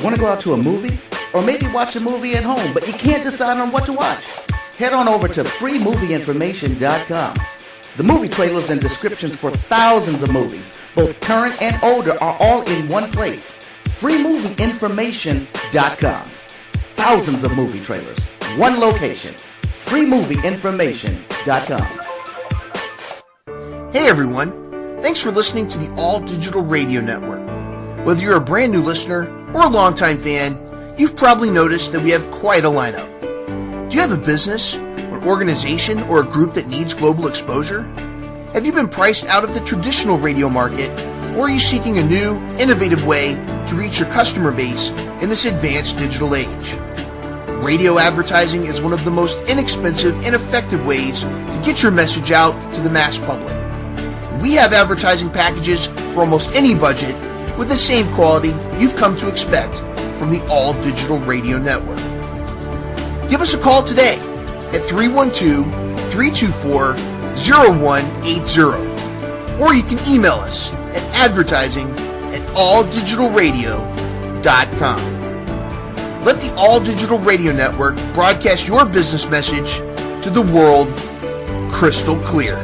Want to go out to a movie? Or maybe watch a movie at home, but you can't decide on what to watch? Head on over to freemovieinformation.com. The movie trailers and descriptions for thousands of movies, both current and older, are all in one place. freemovieinformation.com. Thousands of movie trailers, one location. freemovieinformation.com. Hey everyone, thanks for listening to the All Digital Radio Network. Whether you're a brand new listener or a longtime fan, you've probably noticed that we have quite a lineup. Do you have a business, an organization, or a group that needs global exposure? Have you been priced out of the traditional radio market, or are you seeking a new, innovative way to reach your customer base in this advanced digital age? Radio advertising is one of the most inexpensive and effective ways to get your message out to the mass public. We have advertising packages for almost any budget with the same quality you've come to expect from the All Digital Radio Network. Give us a call today at 312-324-0180, or you can email us at advertising@alldigitalradio.com. Let the All Digital Radio Network broadcast your business message to the world crystal clear.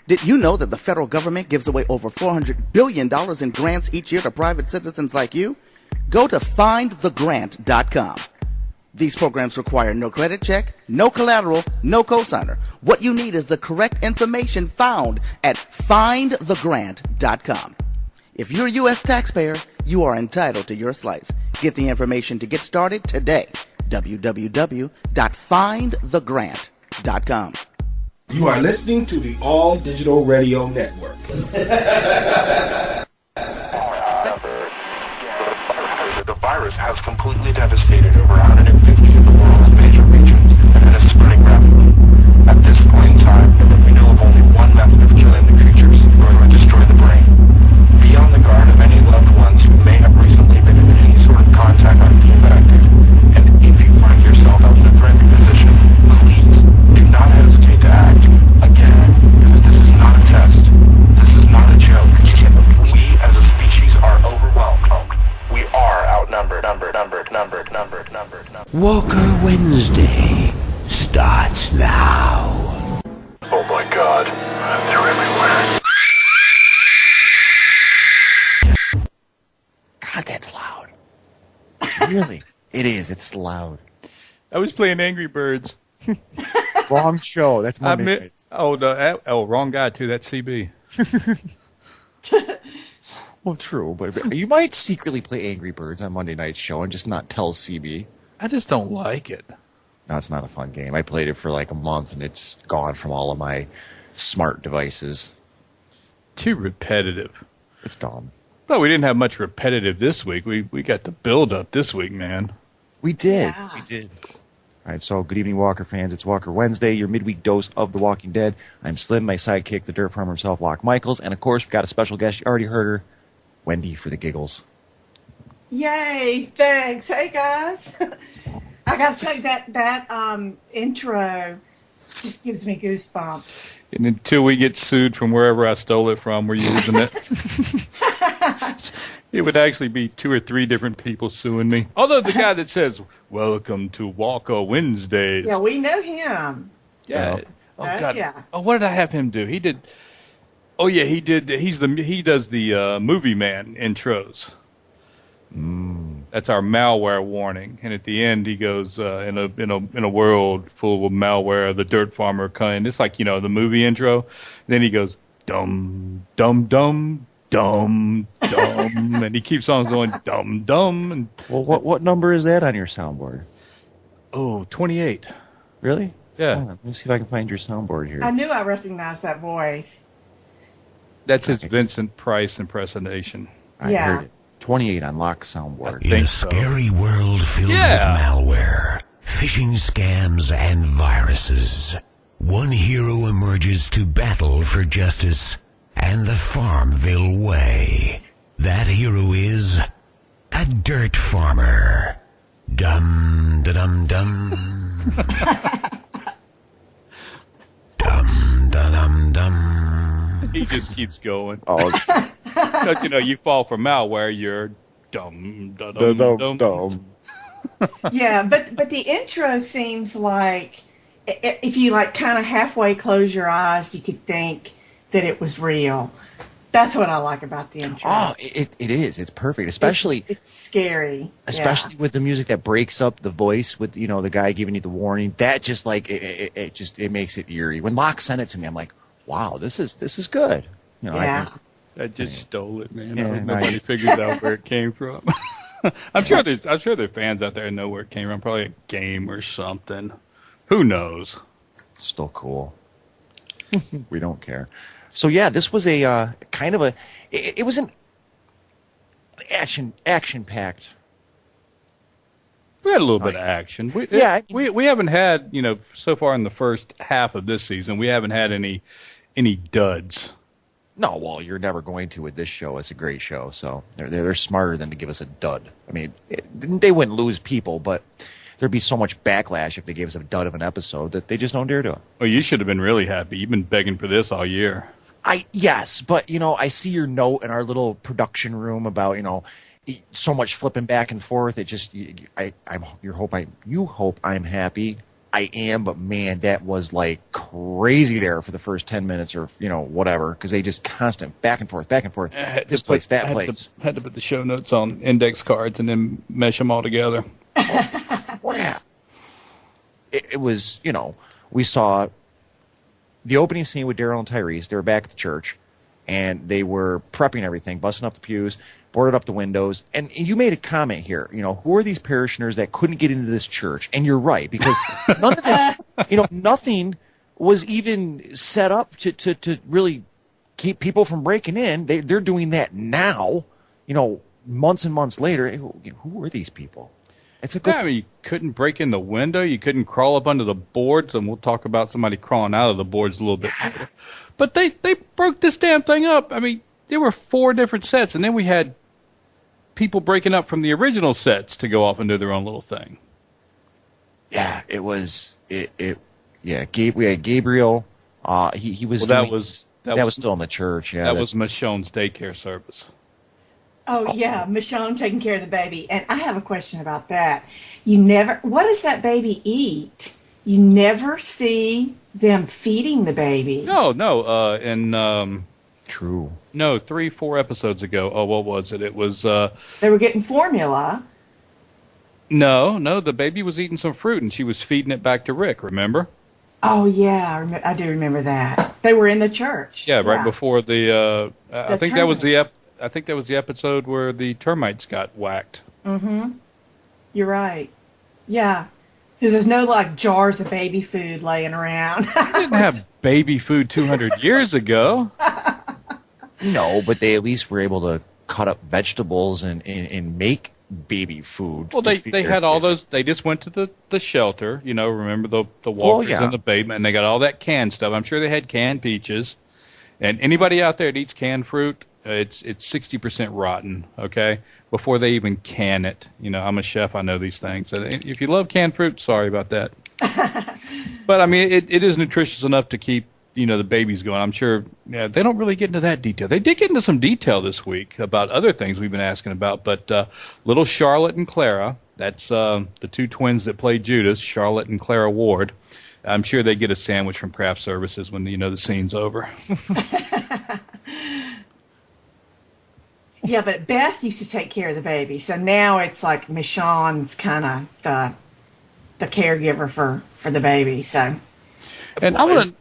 Did you know that the federal government gives away over $400 billion in grants each year to private citizens like you? Go to findthegrant.com. These programs require no credit check, no collateral, no cosigner. What you need is the correct information found at findthegrant.com. If you're a U.S. taxpayer, you are entitled to your slice. Get the information to get started today. www.findthegrant.com. You are listening to the All Digital Radio Network. The virus has completely devastated over 150 of the world's major regions and is spreading rapidly. At this point in time, we know of only one method of killing the creatures, or to destroy the brain. Be on the guard of any loved ones who may have recently been in any sort of contact with the infected. And if you find yourself in a threatened position, please do not hesitate to act. Again, this is not a test. This is not a joke. We as a species are overwhelmed. We are outnumbered. Walker Wednesday starts now. Oh my God, they're everywhere. God, that's loud. Really? It is. It's loud. I was playing Angry Birds. Wrong show. That's Monday nights. Wrong guy too. That's CB. Well, true, but you might secretly play Angry Birds on Monday night's show and just not tell CB. I just don't like it. No, it's not a fun game. I played it for like a month, and it's gone from all of my smart devices. Too repetitive. It's dumb. But we didn't have much repetitive this week. We got the build-up this week, man. We did. Yeah. We did. All right, so good evening, Walker fans. It's Walker Wednesday, your midweek dose of The Walking Dead. I'm Slim, my sidekick, the dirt farmer himself, Locke Michaels. And, of course, we've got a special guest. You already heard her, Wendy for the giggles. Yay, thanks. Hey, guys. I got to say that intro just gives me goosebumps. And until we get sued from wherever I stole it from, we're using it. It would actually be 2 or 3 different people suing me. Although the guy that says, "Welcome to Walker Wednesdays." Yeah, we know him. Yeah. Oh, God. Yeah. Oh, what did I have him do? He did. Oh, yeah, he did. He does the Movie Man intros. That's our malware warning. And at the end, he goes, in a world full of malware, the dirt farmer kind. It's like, the movie intro. Then he goes, dum, dum, dum, dum, dum. And he keeps on going, dum, dum. And, Well, what number is that on your soundboard? 28. Really? Yeah. Hold on, let me see if I can find your soundboard here. I knew I recognized that voice. That's his Vincent Price impersonation. I heard it. 28 on Locke's soundboard. In a scary world filled with malware, phishing scams, and viruses, one hero emerges to battle for justice and the Farmville way. That hero is a dirt farmer. Dum da dum dum. Dum da dum dum. He just keeps going. Oh, Because, you fall for malware, you're dumb. Yeah, but the intro seems like if you like kind of halfway close your eyes, you could think that it was real. That's what I like about the intro. Oh, it is. It's perfect, especially it's scary, especially with the music that breaks up the voice with the guy giving you the warning. That just like it makes it eerie. When Locke sent it to me, I'm like, wow, this is good. I just stole it, man. Nobody figures out where it came from. I'm sure there are fans out there who know where it came from. Probably a game or something. Who knows? Still cool. We don't care. So yeah, this was a kind of it was an action packed. We had a little bit of action. We haven't had so far in the first half of this season. We haven't had any duds. No, well, you're never going to with this show. It's a great show, so they're smarter than to give us a dud. I mean, they wouldn't lose people, but there'd be so much backlash if they gave us a dud of an episode that they just don't dare do it. Well, you should have been really happy. You've been begging for this all year. Yes, but I see your note in our little production room about so much flipping back and forth. It just you hope I'm happy. I am, but man, that was like crazy there for the first 10 minutes or whatever, because they just constant back and forth. This place, that place. Had to put the show notes on index cards and then mesh them all together. Yeah. It was, we saw the opening scene with Daryl and Tyrese. They were back at the church, and they were prepping everything, busting up the pews, boarded up the windows. And you made a comment here, who are these parishioners that couldn't get into this church? And you're right, because none of this, nothing was even set up to really keep people from breaking in. They're doing that now, months and months later. Who are these people? It's a good. Yeah, I mean, you couldn't break in the window. You couldn't crawl up under the boards, and we'll talk about somebody crawling out of the boards a little bit later. But they broke this damn thing up. I mean, there were 4 different sets, and then we had people breaking up from the original sets to go off and do their own little thing. Yeah, it was Yeah, we had Gabriel. He was. Well, that was still in the church. Yeah, that was Michonne's daycare service. Oh, yeah, Michonne taking care of the baby. And I have a question about that. What does that baby eat? You never see them feeding the baby. No. True. No, 3-4 episodes ago. Oh, what was it? It was. They were getting formula. No, the baby was eating some fruit, and she was feeding it back to Rick, remember? Oh, yeah, I do remember that. They were in the church. Yeah, right before the I think that was termites. I think that was the episode where the termites got whacked. Mm-hmm. You're right. Yeah. Because there's no, jars of baby food laying around. They didn't have baby food 200 years ago. No, but they at least were able to cut up vegetables and make baby food. Well, they had all those. They just went to the shelter. Remember the walkers in the basement, and they got all that canned stuff. I'm sure they had canned peaches. And anybody out there that eats canned fruit, it's 60% rotten, okay, before they even can it. I'm a chef. I know these things. And if you love canned fruit, sorry about that. But, I mean, it is nutritious enough to keep, the babies going. I'm sure they don't really get into that detail. They did get into some detail this week about other things we've been asking about. But little Charlotte and Clara, that's the 2 twins that played Judas, Charlotte and Clara Ward. I'm sure they get a sandwich from craft services when the scene's over. Yeah, but Beth used to take care of the baby, so now it's like Michonne's kind of the caregiver for the baby. So, and I want to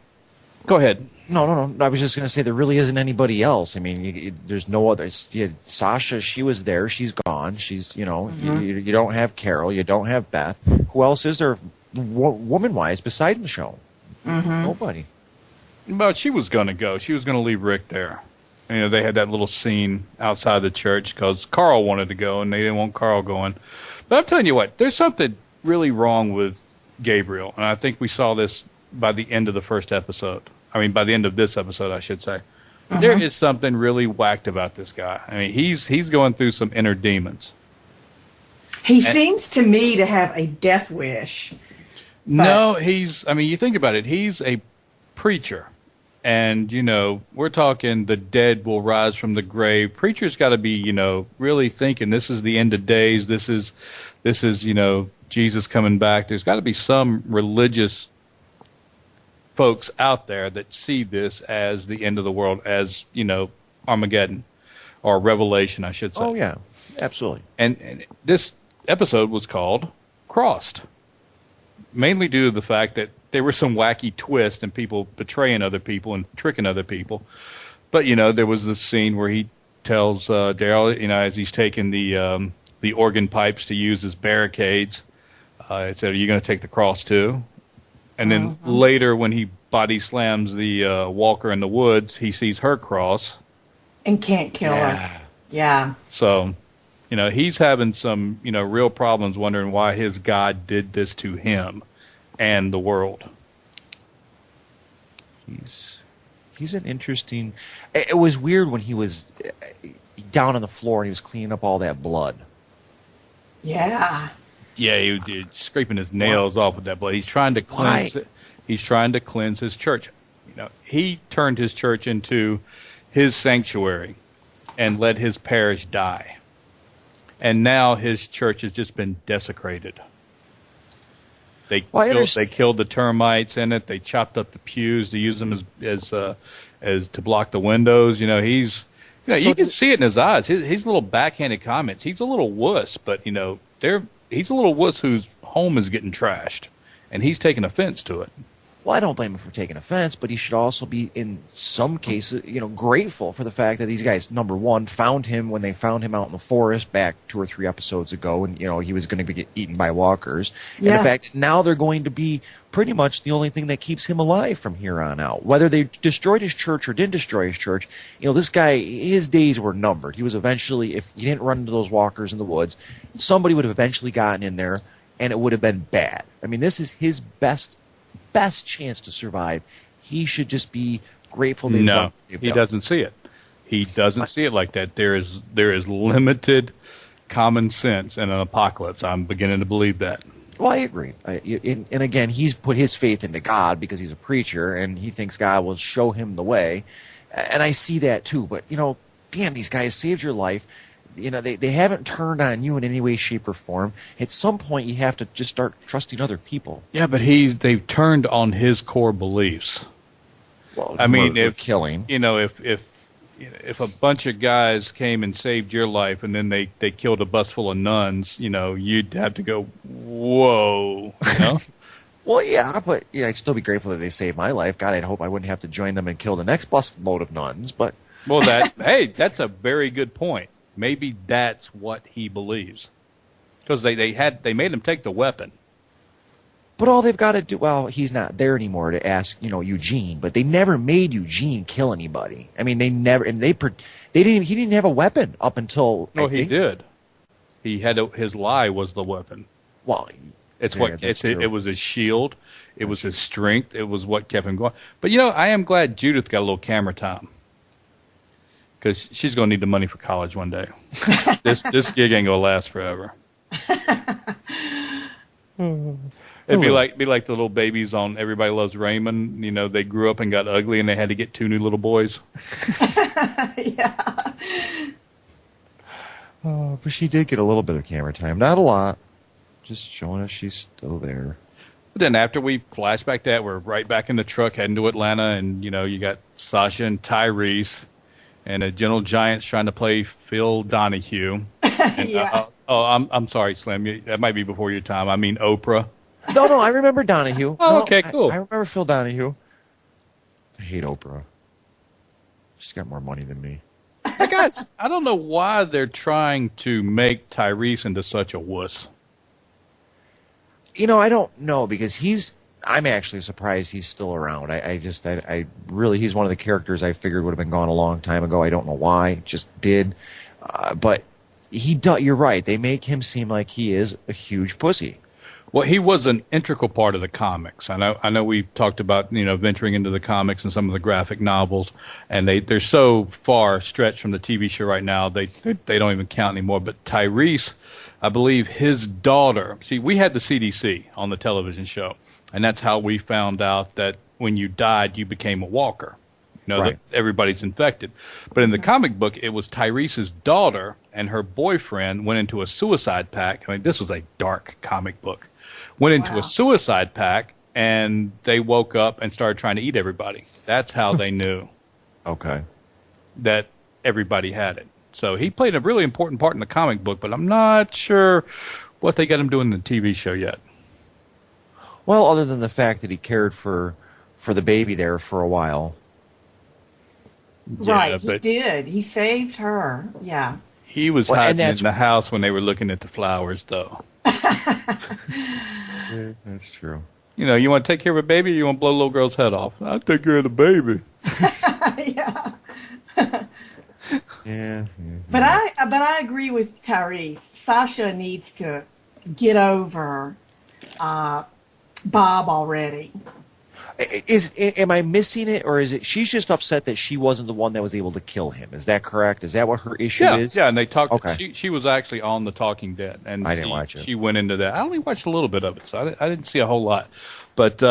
go ahead. No. I was just going to say there really isn't anybody else. I mean, there's no other. Sasha, she was there. She's gone. She's you don't have Carol. You don't have Beth. Who else is there? Woman-wise, besides Michonne, nobody. But she was going to go. She was going to leave Rick there. They had that little scene outside the church because Carl wanted to go, and they didn't want Carl going. But I'm telling you what, there's something really wrong with Gabriel, and I think we saw this by the end of the first episode. I mean, by the end of this episode, I should say. There is something really whacked about this guy. I mean, he's going through some inner demons. He seems to me to have a death wish. No, you think about it. He's a preacher, And, we're talking the dead will rise from the grave. Preachers got to be, really thinking this is the end of days. This is, Jesus coming back. There's got to be some religious folks out there that see this as the end of the world, as, Armageddon or Revelation, I should say. Oh, yeah, absolutely. And this episode was called Crossed, mainly due to the fact that there were some wacky twists and people betraying other people and tricking other people. But, there was this scene where he tells Daryl, as he's taking the organ pipes to use as barricades, he said, are you going to take the cross too? And then later when he body slams the walker in the woods, he sees her cross. And can't kill her. Yeah. So, he's having some, real problems wondering why his God did this to him and the world. He's an interesting... It was weird when he was down on the floor and he was cleaning up all that blood. Yeah. Yeah, he was scraping his nails off with that blood. He's trying to cleanse it. He's trying to cleanse his church. He turned his church into his sanctuary and let his parish die. And now his church has just been desecrated. They killed the termites in it. They chopped up the pews to use them as to block the windows. He's you can see it in his eyes. His little backhanded comments. He's a little wuss, but he's a little wuss whose home is getting trashed, and he's taking offense to it. Well, I don't blame him for taking offense, but he should also be, in some cases, grateful for the fact that these guys, number one, found him when they found him out in the forest back 2 or 3 episodes ago, and, he was going to get eaten by walkers. Yeah. And the fact that now they're going to be pretty much the only thing that keeps him alive from here on out. Whether they destroyed his church or didn't destroy his church, this guy, his days were numbered. He was eventually, if he didn't run into those walkers in the woods, somebody would have eventually gotten in there, and it would have been bad. I mean, this is his best chance to survive. He should just be grateful. He doesn't see it. He doesn't see it like that. There is limited common sense in an apocalypse. I'm beginning to believe that. Well, I agree. And again, he's put his faith into God because he's a preacher, and he thinks God will show him the way. And I see that too. But damn, these guys saved your life. They haven't turned on you in any way, shape, or form. At some point, you have to just start trusting other people. Yeah, but they've turned on his core beliefs. Well, I mean, if killing, if a bunch of guys came and saved your life, and then they killed a bus full of nuns, you'd have to go, whoa, Well, yeah, but I'd still be grateful that they saved my life. God, I'd hope I wouldn't have to join them and kill the next bus load of nuns. But that's a very good point. Maybe that's what he believes, because they made him take the weapon. But all they've got to do, well, he's not there anymore to ask, Eugene. But they never made Eugene kill anybody. I mean, they never, and he didn't have a weapon up until. No, he did. He had his lie was the weapon. Well, it was his shield, it was his strength, it was what kept him going. But I am glad Judith got a little camera time. Because she's going to need the money for college one day. This gig ain't going to last forever. It'd be like the little babies on Everybody Loves Raymond. They grew up and got ugly, and they had to get 2 new little boys. Yeah. But she did get a little bit of camera time. Not a lot. Just showing us she's still there. But then after we flash back that, we're right back in the truck heading to Atlanta, and, you got Sasha and Tyrese. And a gentle giant's trying to play Phil Donahue. And, yeah. I'm sorry, Slim. That might be before your time. I mean Oprah. No, I remember Donahue. Okay, cool. I remember Phil Donahue. I hate Oprah. She's got more money than me. Guys, I don't know why they're trying to make Tyrese into such a wuss. I don't know, because I'm actually surprised he's still around. I really, he's one of the characters I figured would have been gone a long time ago. I don't know why, just did. But you're right. They make him seem like he is a huge pussy. Well, he was an integral part of the comics. I know we talked about, venturing into the comics and some of the graphic novels, and they're so far stretched from the TV show right now, they don't even count anymore. But Tyrese, I believe his daughter, see, we had the CDC on the television show. And that's how we found out that when you died, you became a walker. that everybody's infected. But in the comic book, it was Tyrese's daughter and her boyfriend went into a suicide pact. I mean, this was a dark comic book. Went into a suicide pact, and they woke up and started trying to eat everybody. That's how they knew that everybody had it. So he played a really important part in the comic book, but I'm not sure what they got him doing in the TV show yet. Well, other than the fact that he cared for the baby there for a while. Right, he did. He saved her. Yeah. He was hiding in the house when they were looking at the flowers, though. Yeah, that's true. You know, you want to take care of a baby or you want to blow a little girl's head off? I'll take care of the baby. Yeah. But I agree with Tyrese. Sasha needs to get over Bob already. Am I missing it, or is it she's just upset that she wasn't the one that was able to kill him? Is that correct? Is that what her issue is? Yeah, and they talked. Okay. She was actually on The Talking Dead, and I didn't watch it. She went into that. I only watched a little bit of it, so I didn't see a whole lot. But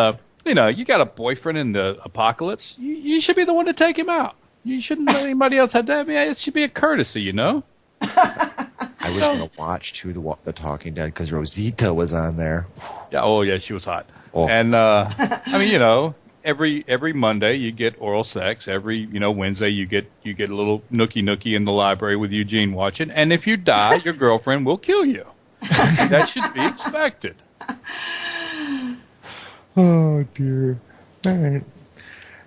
you know, you got a boyfriend in the apocalypse. You should be the one to take him out. You shouldn't let anybody else have that. I mean, it should be a courtesy, you know. I was going to watch The Talking Dead because Rosita was on there. Yeah. Oh, yeah. She was hot. Oh. And I mean, you know, every Monday you get oral sex. Every Wednesday you get a little nookie in the library with Eugene watching. And if you die, your girlfriend will kill you. That should be expected. Oh dear. All right.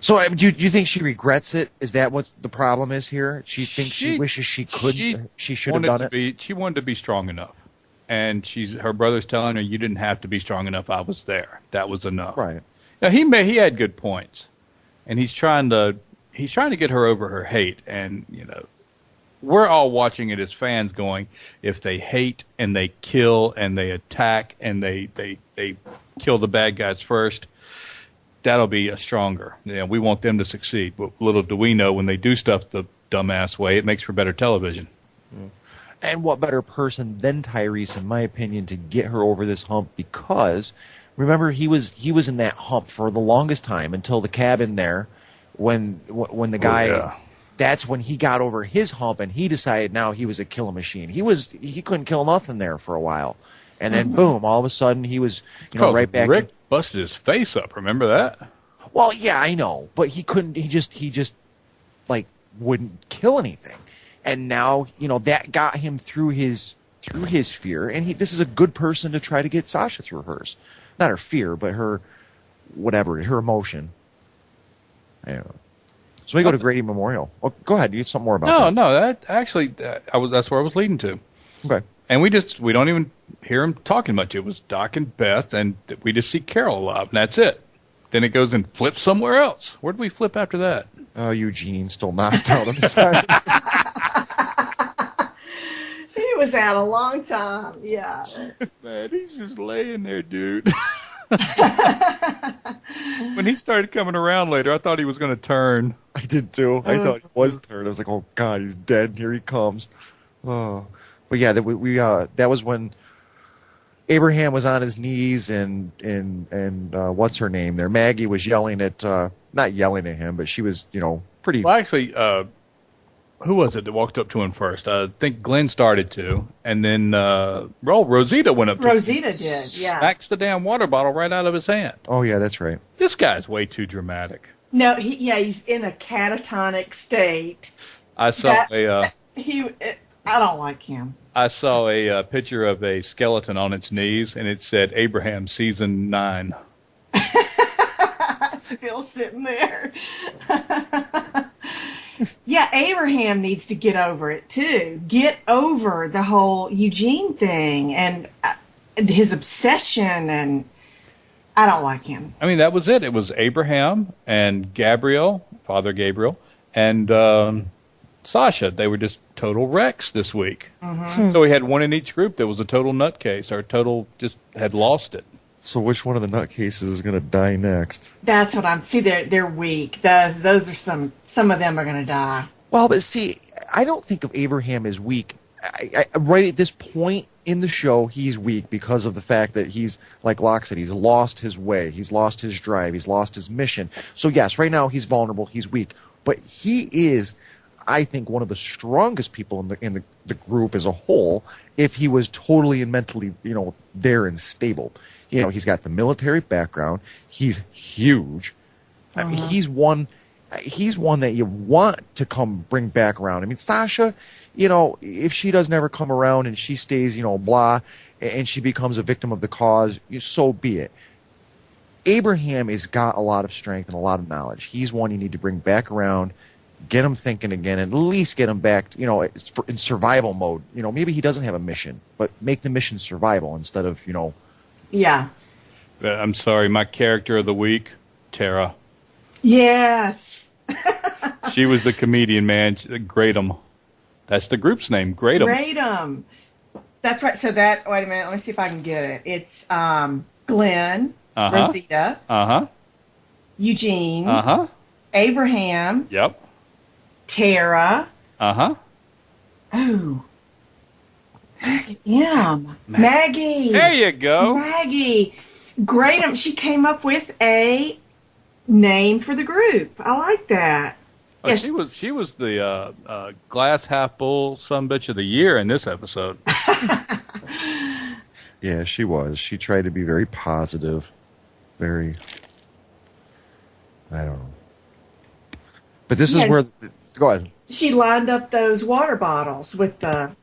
So, do you think she regrets it? Is that what the problem is here? She thinks she wishes she could. She should have done it. She wanted to be strong enough, and her brother's telling her, "You didn't have to be strong enough. I was there. That was enough." Right. Now he had good points, and he's trying to get her over her hate, and we're all watching it as fans, going, if they hate and they kill and they attack and they kill the bad guys first, that'll be a stronger. We want them to succeed. But little do we know, when they do stuff the dumbass way, it makes for better television. And what better person than Tyrese, in my opinion, to get her over this hump? Because remember, he was in that hump for the longest time until the cabin there, when the guy. Oh, yeah. That's when he got over his hump, and he decided now he was a killing machine. He couldn't kill nothing there for a while, and then boom, all of a sudden he was right back. Rick busted his face up. Remember that? Well, yeah, I know, but he couldn't. He just like wouldn't kill anything, and now that got him through his fear. And this is a good person to try to get Sasha through hers, not her fear, but her emotion. I don't know. So we go to Grady Memorial. Oh, go ahead. You get something more about that. No. That's where I was leading to. Okay. And we don't even hear him talking much. It was Doc and Beth, and we just see Carol a lot, and that's it. Then it goes and flips somewhere else. Where did we flip after that? Oh, Eugene still knocked out on the side. He was out a long time. Yeah. Man, he's just laying there, dude. When he started coming around later, I thought he was going to turn. I did too. I thought he was turned. I was like, "Oh God, he's dead. Here he comes." Oh, but yeah, that was when Abraham was on his knees, and what's her name there? Maggie was yelling at, not yelling at him, but she was pretty. Well, actually, who was it that walked up to him first? I think Glenn started to, and then Rosita went up to him. Rosita did, yeah. Smacks the damn water bottle right out of his hand. Oh, yeah, that's right. This guy's way too dramatic. No, he's in a catatonic state. I saw I don't like him. I saw a picture of a skeleton on its knees, and it said Abraham Season 9. Still sitting there. Yeah, Abraham needs to get over it, too. Get over the whole Eugene thing and his obsession, and I don't like him. I mean, that was it. It was Abraham and Gabriel, Father Gabriel, and Sasha. They were just total wrecks this week. Mm-hmm. So we had one in each group that was a total nutcase, or just had lost it. So which one of the nutcases is going to die next? That's what they're weak. Those are some of them are going to die. Well, but see, I don't think of Abraham as weak. Right at this point in the show, he's weak because of the fact that he's, like Locke said, he's lost his way. He's lost his drive. He's lost his mission. So yes, right now he's vulnerable. He's weak. But he is, I think, one of the strongest people in the group as a whole. If he was totally and mentally, there and stable, he's got the military background. He's huge. I mean, he's one that you want to come bring back around. I mean, Sasha, if she doesn't ever come around and she stays, blah, and she becomes a victim of the cause, so be it. Abraham has got a lot of strength and a lot of knowledge. He's one you need to bring back around, get him thinking again, at least get him back, in survival mode. Maybe he doesn't have a mission, but make the mission survival instead of, Yeah. I'm sorry, my character of the week, Tara. Yes. She was the comedian, man. Great'em. That's the group's name, Great'em. Great'em. That's right. So wait a minute, let me see if I can get it. It's Glenn, Rosita, Eugene, Abraham, yep, Tara, uh-huh. Oh, who's it? Maggie. There you go. Maggie. Great'em. She came up with a name for the group. I like that. Oh, yes. She was the glass half bull sumbitch of the year in this episode. Yeah, she was. She tried to be very positive, very. I don't know. But this is where. Go ahead. She lined up those water bottles with the.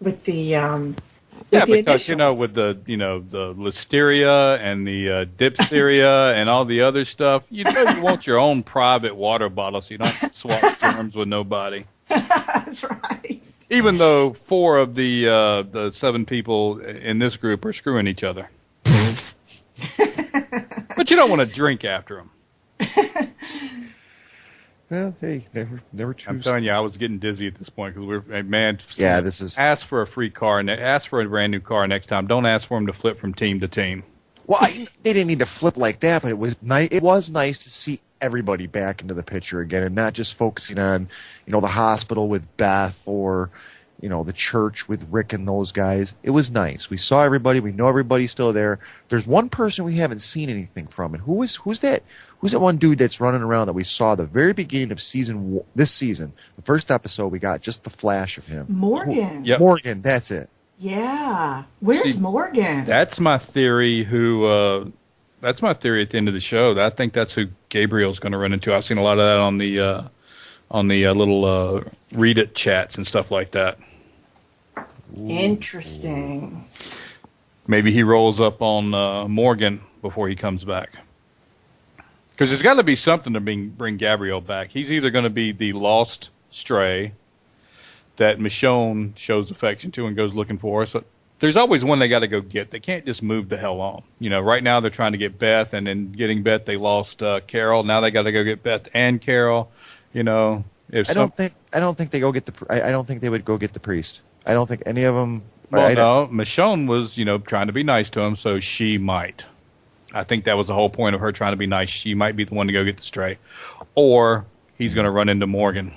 Yeah, the because initials. with the the listeria and the diphtheria and all the other stuff, you want your own private water bottle so you don't have to swap germs with nobody. That's right. Even though 4 of the 7 people in this group are screwing each other, but you don't want to drink after them. Well, hey, never choose. I'm telling you, I was getting dizzy at this point because this is. Ask for a free car and ask for a brand new car next time. Don't ask for them to flip from team to team. Well, they didn't need to flip like that, but it was nice. It was nice to see everybody back into the picture again, and not just focusing on, the hospital with Beth or, the church with Rick and those guys. It was nice. We saw everybody. We know everybody's still there. There's one person we haven't seen anything from, and who's that? Who's that one dude that's running around that we saw the very beginning of this season? The first episode, we got just the flash of him. Morgan. Yep. Morgan, that's it. Yeah. Where's Morgan? That's my theory. That's my theory at the end of the show. I think that's who Gabriel's going to run into. I've seen a lot of that on the little read it chats and stuff like that. Interesting. Maybe he rolls up on Morgan before he comes back. Because there's got to be something to bring Gabriel back. He's either going to be the lost stray that Michonne shows affection to and goes looking for. So there's always one they got to go get. They can't just move the hell on. Right now they're trying to get Beth, and in getting Beth they lost Carol. Now they got to go get Beth and Carol. I don't think they go get I don't think they would go get the priest. I don't think any of them. Well, no, Michonne was trying to be nice to him, so she might. I think that was the whole point of her trying to be nice. She might be the one to go get the stray. Or he's going to run into Morgan.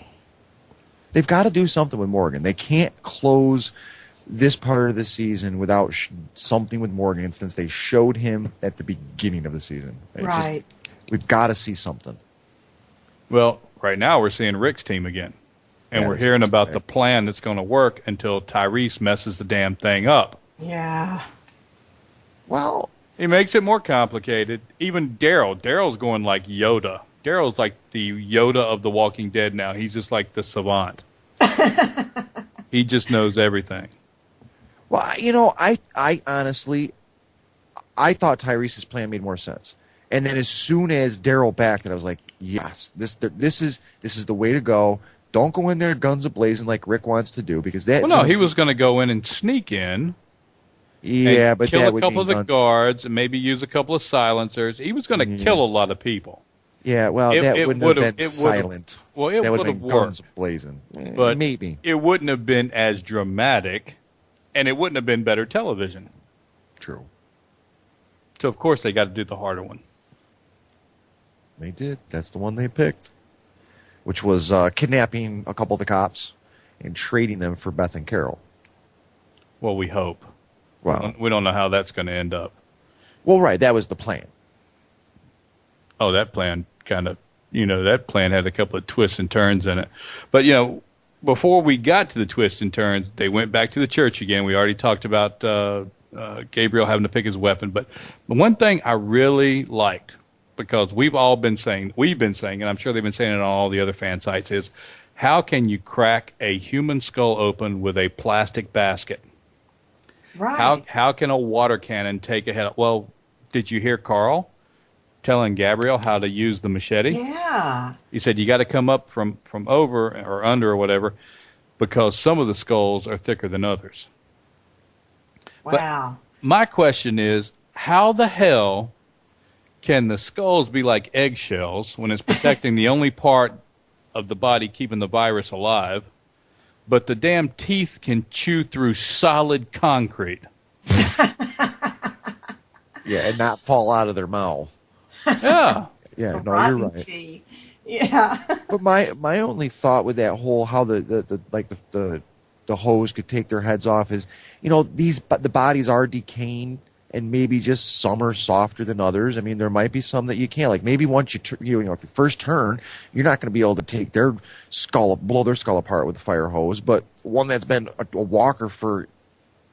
They've got to do something with Morgan. They can't close this part of the season without something with Morgan, since they showed him at the beginning of the season. Right. We've got to see something. Well, right now we're seeing Rick's team again. And we're hearing about the plan that's going to work until Tyrese messes the damn thing up. Yeah. Well, he makes it more complicated. Even Daryl's going like Yoda. Daryl's like the Yoda of The Walking Dead now. He's just like the savant. He just knows everything. Well, I honestly, I thought Tyrese's plan made more sense. And then as soon as Daryl backed it, I was like, yes, this is the way to go. Don't go in there guns a-blazing like Rick wants to do, because that. Well, no, he was going to go in and sneak in. Yeah, but kill that a would couple of the mean guards and maybe use a couple of silencers. He was going to kill a lot of people. Yeah, well, that wouldn't have been silent. Well, it that would would have have been guns worked, blazing. but maybe it wouldn't have been as dramatic, and it wouldn't have been better television. True. So of course they got to do the harder one. They did. That's the one they picked, which was kidnapping a couple of the cops and trading them for Beth and Carol. Well, we hope. Well, we don't know how that's going to end up. Well, right. That was the plan. Oh, that plan kind of that plan had a couple of twists and turns in it. But, before we got to the twists and turns, they went back to the church again. We already talked about Gabriel having to pick his weapon. But the one thing I really liked, because we've been saying, and I'm sure they've been saying it on all the other fan sites, is how can you crack a human skull open with a plastic basket? Right. How can a water cannon take a head? Well, did you hear Carl telling Gabriel how to use the machete? Yeah. He said you got to come up from over or under or whatever, because some of the skulls are thicker than others. Wow. But my question is, how the hell can the skulls be like eggshells when it's protecting the only part of the body keeping the virus alive, but the damn teeth can chew through solid concrete? Yeah, and not fall out of their mouth. Yeah. Yeah, no, Rotten you're right. teeth. Yeah. But my only thought with that whole how the hose could take their heads off is, the bodies are decaying, and maybe just some are softer than others. I mean, there might be some that you can't. Like maybe once if you first turn, you're not going to be able to take blow their skull apart with a fire hose. But one that's been a walker for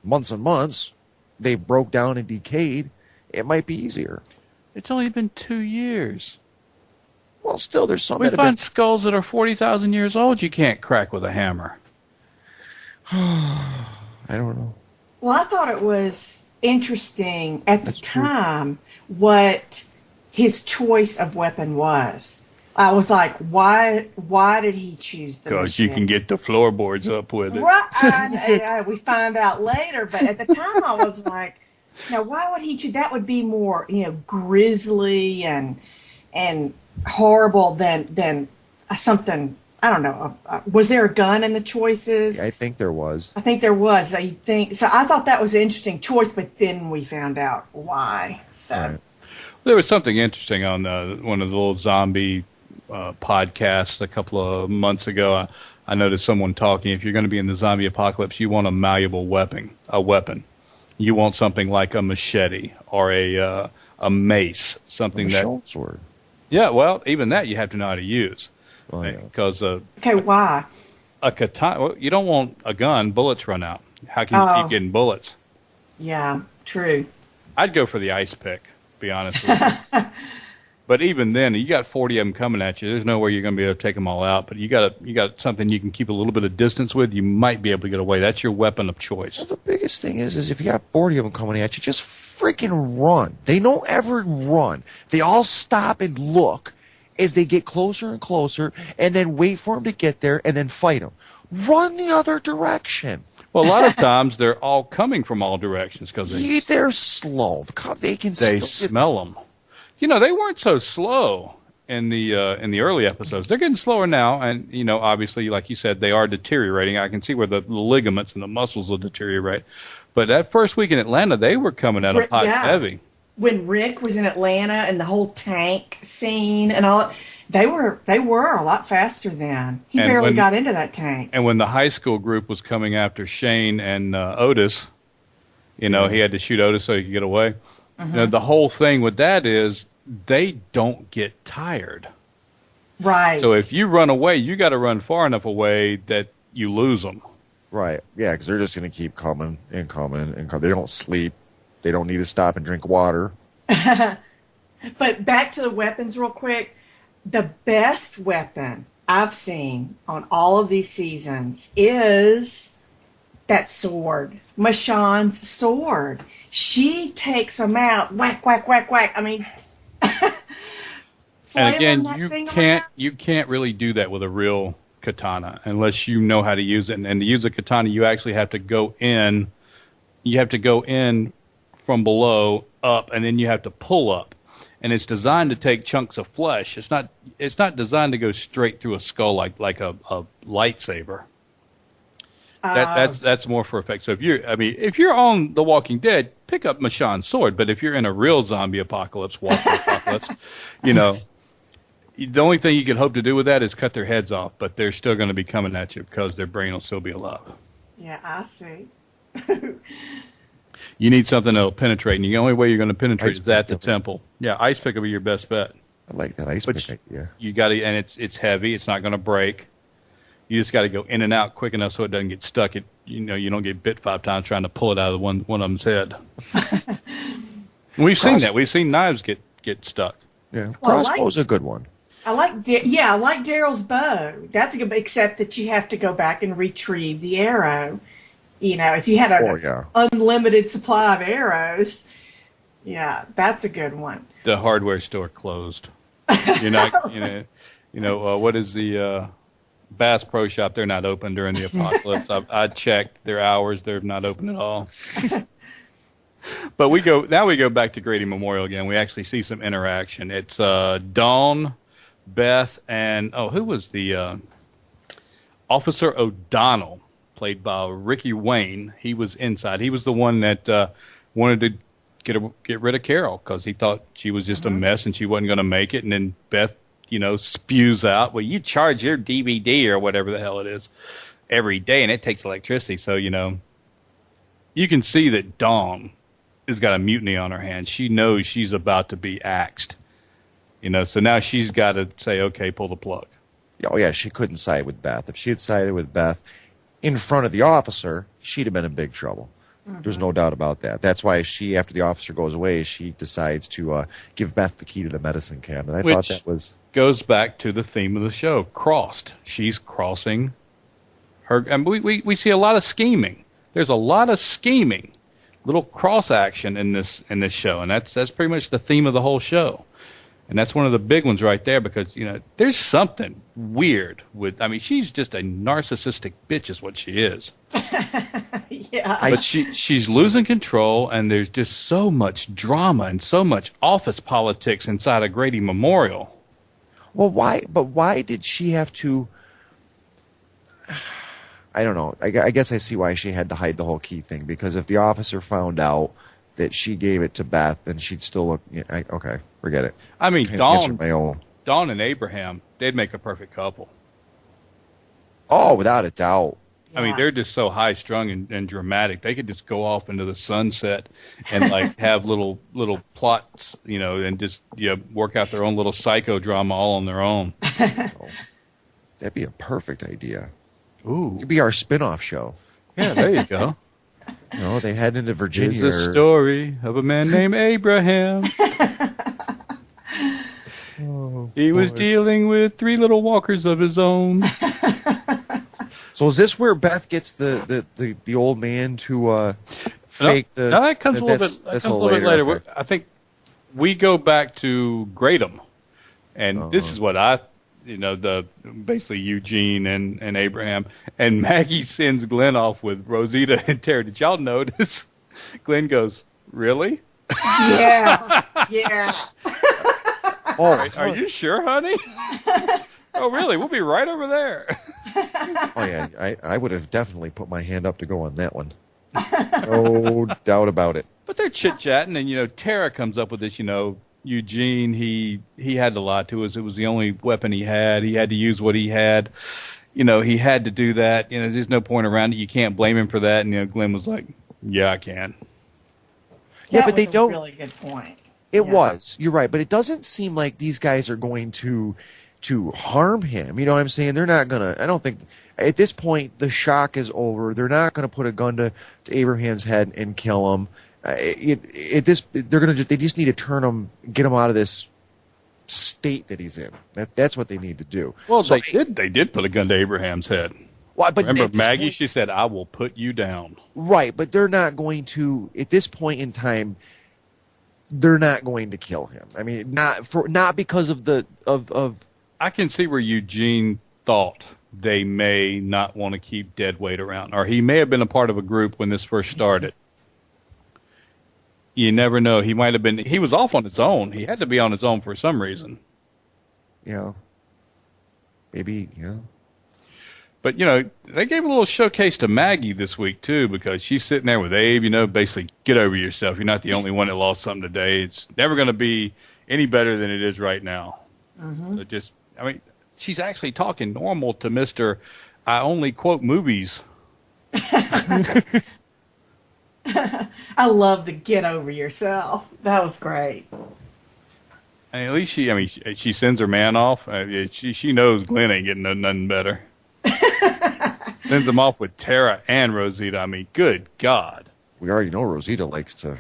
months and months, they broke down and decayed. It might be easier. It's only been 2 years. Well, still, there's some We that find skulls that are 40,000 years old you can't crack with a hammer. I don't know. Well, I thought it was interesting at the time what his choice of weapon was. I was like, why did he choose the Because you can get the floorboards up with it. Right. We find out later, but at the time I was like, why would he choose? That would be more, grisly and horrible than something. I don't know. Was there a gun in the choices? I think there was. I think there was. So I thought that was an interesting choice, but then we found out why. So Right. There was something interesting on one of the little zombie podcasts a couple of months ago. I noticed someone talking. If you're going to be in the zombie apocalypse, you want a malleable weapon. You want something like a machete or a mace, something that. Short sword. Yeah, well, even that you have to know how to use. Oh, yeah. Because okay, why? a katana, well, you don't want a gun. Bullets run out. How can you keep getting bullets? Yeah, true. I'd go for the ice pick. Be honest with you. But even then, you got 40 of them coming at you. There's no way you're going to be able to take them all out. But you got something you can keep a little bit of distance with. You might be able to get away. That's your weapon of choice. Well, the biggest thing is if you got 40 of them coming at you, just freaking run. They don't ever run. They all stop and look as they get closer and closer, and then wait for them to get there, and then fight them. Run the other direction. Well, a lot of times they're all coming from all directions because they're slow. They smell them. They weren't so slow in the early episodes. They're getting slower now, and obviously, like you said, they are deteriorating. I can see where the ligaments and the muscles will deteriorate. But that first week in Atlanta, they were coming out of hot heavy. When Rick was in Atlanta and the whole tank scene and all, they were a lot faster then. He barely got into that tank. And when the high school group was coming after Shane and Otis, he had to shoot Otis so he could get away. Mm-hmm. The whole thing with that is they don't get tired. Right. So if you run away, you got to run far enough away that you lose them. Right. Yeah, because they're just going to keep coming and coming and coming. They don't sleep. They don't need to stop and drink water. But back to the weapons real quick. The best weapon I've seen on all of these seasons is that sword. Michonne's sword. She takes them out. Whack, whack, whack, whack. I mean... And again, you can't really do that with a real katana unless you know how to use it. And to use a katana, you actually have to go in. You have to go in from below up, and then you have to pull up. And it's designed to take chunks of flesh. It's not designed to go straight through a skull like a lightsaber. That's more for effect. So if you're on The Walking Dead, pick up Michonne's sword. But if you're in a real zombie apocalypse, the only thing you can hope to do with that is cut their heads off. But they're still going to be coming at you because their brain will still be alive. Yeah, I see. You need something that'll penetrate, and the only way you're going to penetrate is at the temple. Yeah, ice pick will be your best bet. I like that ice pick idea. You got to, and it's heavy. It's not going to break. You just got to go in and out quick enough so it doesn't get stuck. You don't get bit 5 times trying to pull it out of one of them's head. We've seen that. We've seen knives get stuck. Yeah, crossbow's a good one. I like Daryl's bow. That's a good, except that you have to go back and retrieve the arrow. If you had an unlimited supply of arrows, that's a good one. The hardware store closed. You're not, what is the Bass Pro Shop? They're not open during the apocalypse. I checked their hours; they're not open at all. But we go back to Grady Memorial again. We actually see some interaction. It's Dawn, Beth, and who was the Officer O'Donnell, played by Ricky Wayne. He was inside. He was the one that wanted to get rid of Carol because he thought she was just a mess and she wasn't going to make it. And then Beth, spews out, well, you charge your DVD or whatever the hell it is every day, and it takes electricity. So, you can see that Dawn has got a mutiny on her hands. She knows she's about to be axed. So now she's got to say, okay, pull the plug. Oh, yeah, she couldn't side with Beth. If she had sided with Beth in front of the officer, she'd have been in big trouble. There's no doubt about that. That's why she, after the officer goes away, she decides to give Beth the key to the medicine cabinet. I thought that was... goes back to the theme of the show, crossed. She's crossing her... And we see a lot of scheming. There's a lot of scheming, little cross action in this show, and that's pretty much the theme of the whole show. And that's one of the big ones right there because, there's something weird with... I mean, she's just a narcissistic bitch is what she is. Yeah. But she's losing control, and there's just so much drama and so much office politics inside of Grady Memorial. Well, why? But why did she have to... I don't know. I guess I see why she had to hide the whole key thing, because if the officer found out that she gave it to Beth, then she'd still look... okay, forget it. I mean, Dawn and Abraham, they'd make a perfect couple. Oh, without a doubt. I mean, they're just so high-strung and dramatic. They could just go off into the sunset and, have little plots, and just work out their own little psychodrama all on their own. That'd be a perfect idea. Ooh. It could be our spin-off show. Yeah, there you go. They head into Virginia. There's a story of a man named Abraham. He was dealing with 3 little walkers of his own. So is this where Beth gets the old man to fake the... No, that comes a little bit later. Okay. I think we go back to Greatham, and this is what basically Eugene and Abraham, and Maggie sends Glenn off with Rosita and Terry. Did y'all notice? Glenn goes, really? Yeah. Are you sure, honey? Oh, really? We'll be right over there. Oh, yeah. I would have definitely put my hand up to go on that one. No doubt about it. But they're chit-chatting, and, Tara comes up with this, Eugene, he had to lie to us. It was the only weapon he had. He had to use what he had. He had to do that. There's no point around it. You can't blame him for that. And, Glenn was like, yeah, I can. Yeah, that but they don't... a really good point. It was. You're right. But it doesn't seem like these guys are going to harm him. You know what I'm saying? They're not going to... I don't think... At this point, the shock is over. They're not going to put a gun to Abraham's head and kill him. They just need to turn him, get him out of this state that he's in. That's what they need to do. Well, so they did put a gun to Abraham's head. Well, but remember Maggie? She said, "I will put you down." Right, but they're not going to. At this point in time, they're not going to kill him. I mean, not because of the of. I can see where Eugene thought they may not want to keep Deadweight around, or he may have been a part of a group when this first started. You never know. He might have been. He was off on his own. He had to be on his own for some reason. Yeah. Maybe. Yeah. But they gave a little showcase to Maggie this week too, because she's sitting there with Abe. Basically, get over yourself. You're not the only one that lost something today. It's never going to be any better than it is right now. Mm-hmm. So she's actually talking normal to Mr. I only quote movies. I love the get over yourself. That was great. And at least she sends her man off. She knows Glenn ain't getting nothing better. Sends him off with Tara and Rosita. I mean, good God. We already know Rosita likes to,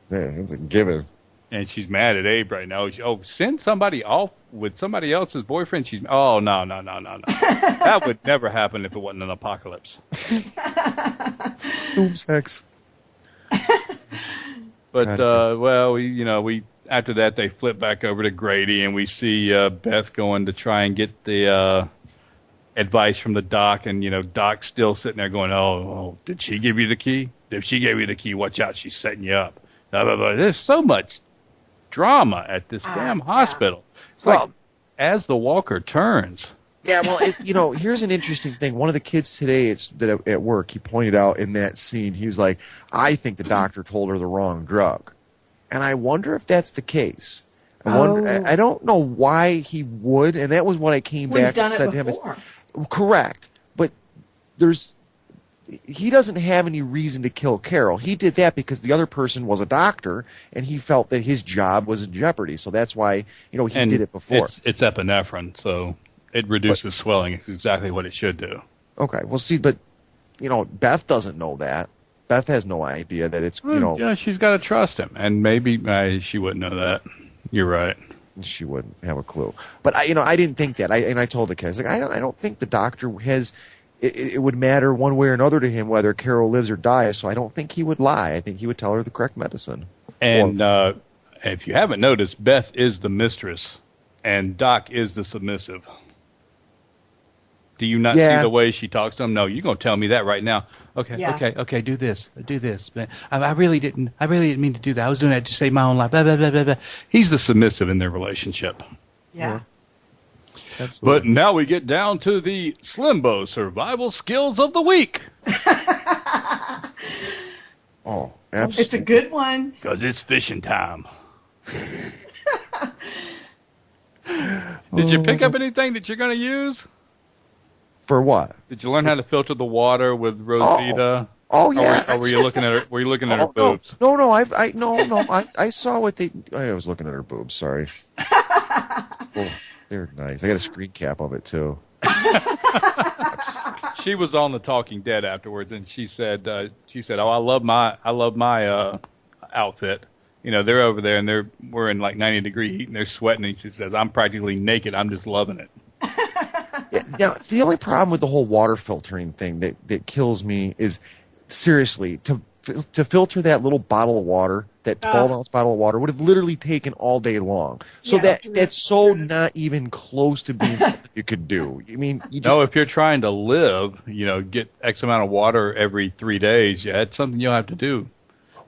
it's a given. And she's mad at Abe right now. Send somebody off with somebody else's boyfriend. No. That would never happen if it wasn't an apocalypse. Doom sex. But, we after that, they flip back over to Grady, and we see Beth going to try and get the advice from the doc, and, Doc's still sitting there going, oh, did she give you the key? If she gave you the key, watch out, she's setting you up. Blah, blah, blah. There's so much drama at this damn hospital. It's like, as the walker turns. Yeah, well, here's an interesting thing. One of the kids today at work, he pointed out in that scene, he was like, I think the doctor told her the wrong drug. And I wonder if that's the case. I don't know why he would, and that was what I came back and said to him. Correct. But he doesn't have any reason to kill Carol. He did that because the other person was a doctor, and he felt that his job was in jeopardy. So that's why, he did it before. It's epinephrine, so it reduces swelling. It's exactly what it should do. Okay. Well, see, but, Beth doesn't know that. Beth has no idea that it's, Yeah, she's got to trust him. And maybe she wouldn't know that. You're right. She wouldn't have a clue. But, I didn't think that. I told the kids, I don't think the doctor has... It would matter one way or another to him whether Carol lives or dies, so I don't think he would lie. I think he would tell her the correct medicine. And if you haven't noticed, Beth is the mistress, and Doc is the submissive. Do you not see the way she talks to him? No, you're going to tell me that right now. Okay, do this. I really didn't mean to do that. I was doing that to save my own life. Blah, blah, blah, blah, blah. He's the submissive in their relationship. Yeah. Absolutely. But now we get down to the Slimbo survival skills of the week. Oh, absolutely. It's a good one. Because it's fishing time. Did you pick up anything that you're going to use? For what? Did you learn how to filter the water with Rosita? Oh yeah. Or were you looking at her? Were you looking at her boobs? No. I saw what they. I was looking at her boobs. Sorry. Oh, they're nice. I got a screen cap of it too. She was on The Talking Dead afterwards, and she said, "Oh, I love my outfit. They're over there, and we're in like 90-degree heat, and they're sweating." And she says, "I'm practically naked. I'm just loving it." Yeah, now, the only problem with the whole water filtering thing that kills me is, seriously, to filter that little bottle of water, that 12-ounce bottle of water, would have literally taken all day long. So that's so not even close to being something you could do. I mean, if you're trying to live, get X amount of water every 3 days, that's something you'll have to do.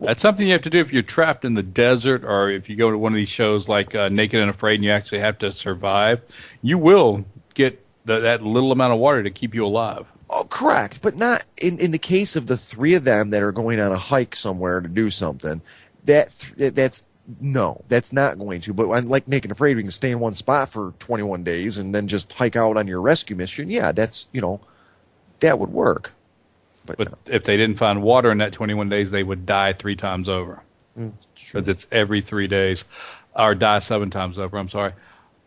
That's something you have to do if you're trapped in the desert, or if you go to one of these shows like Naked and Afraid and you actually have to survive. You will get that little amount of water to keep you alive. Oh, correct. But not in the case of the three of them that are going on a hike somewhere to do something. That's not going to. But like Naked and Afraid, we can stay in one spot for 21 days and then just hike out on your rescue mission. Yeah, that would work. But if they didn't find water in that 21 days, they would die 3 times over. Because it's every 3 days. Or die 7 times over, I'm sorry.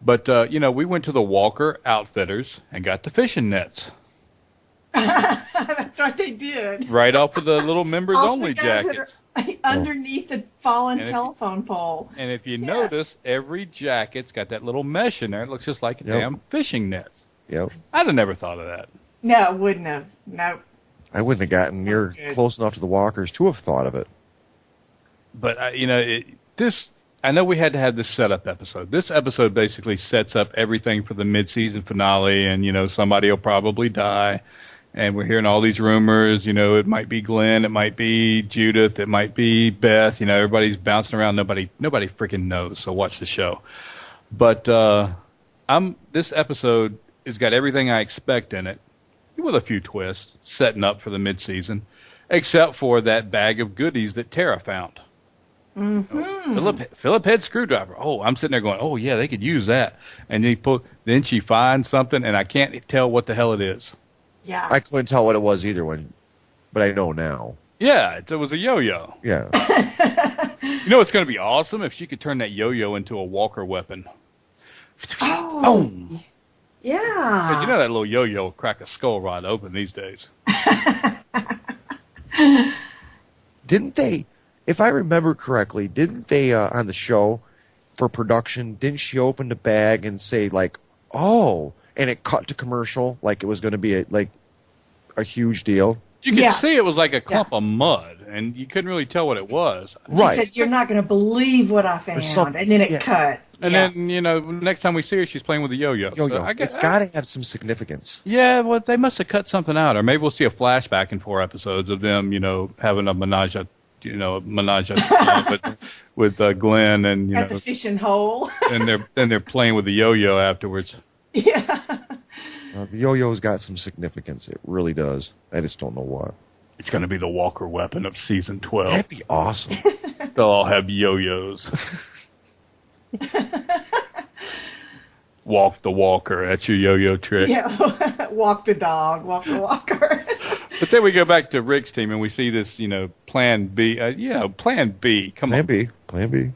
But, we went to the Walker Outfitters and got the fishing nets. That's what they did. Right off of the little members-only jackets. Underneath the fallen telephone pole. And if you notice, every jacket's got that little mesh in there. It looks just like damn fishing nets. Yep. I'd have never thought of that. No, wouldn't have. No. I wouldn't have gotten near close enough to the Walkers to have thought of it. But, I know we had to have this setup episode. This episode basically sets up everything for the mid-season finale, and, somebody will probably die. And we're hearing all these rumors, it might be Glenn, it might be Judith, it might be Beth, everybody's bouncing around. Nobody freaking knows, so watch the show. But this episode has got everything I expect in it, with a few twists, setting up for the mid-season, except for that bag of goodies that Tara found. Mm-hmm. Philip head screwdriver. Oh, I'm sitting there going, oh yeah, they could use that. And then she finds something, and I can't tell what the hell it is. Yeah, I couldn't tell what it was either but I know now. Yeah, it was a yo-yo. Yeah. You know what's going to be awesome? If she could turn that yo-yo into a walker weapon. Oh, Boom. yeah. Because you know that little yo-yo will crack a skull right open these days. Didn't they, if I remember correctly, didn't they on the show for production, didn't she open the bag and say like, oh, and it cut to commercial like it was going to be a huge deal? You could see it was like a clump of mud, and you couldn't really tell what it was. She said, "You're not going to believe what I found," and then it cut. And then, next time we see her, she's playing with a yo-yo. Yo-yo. So It's got to have some significance. Yeah, well, they must have cut something out, or maybe we'll see a flashback in 4 episodes of them, having a menage, with Glenn and at the fishing hole. and they're playing with the yo-yo afterwards. Yeah. The yo-yo's got some significance. It really does. I just don't know what. It's going to be the walker weapon of season 12. That'd be awesome. They'll all have yo-yos. Walk the walker. That's your yo-yo trick. Yeah. Walk the dog. Walk the walker. But then we go back to Rick's team and we see this, plan B. Plan B. Come on. Plan B.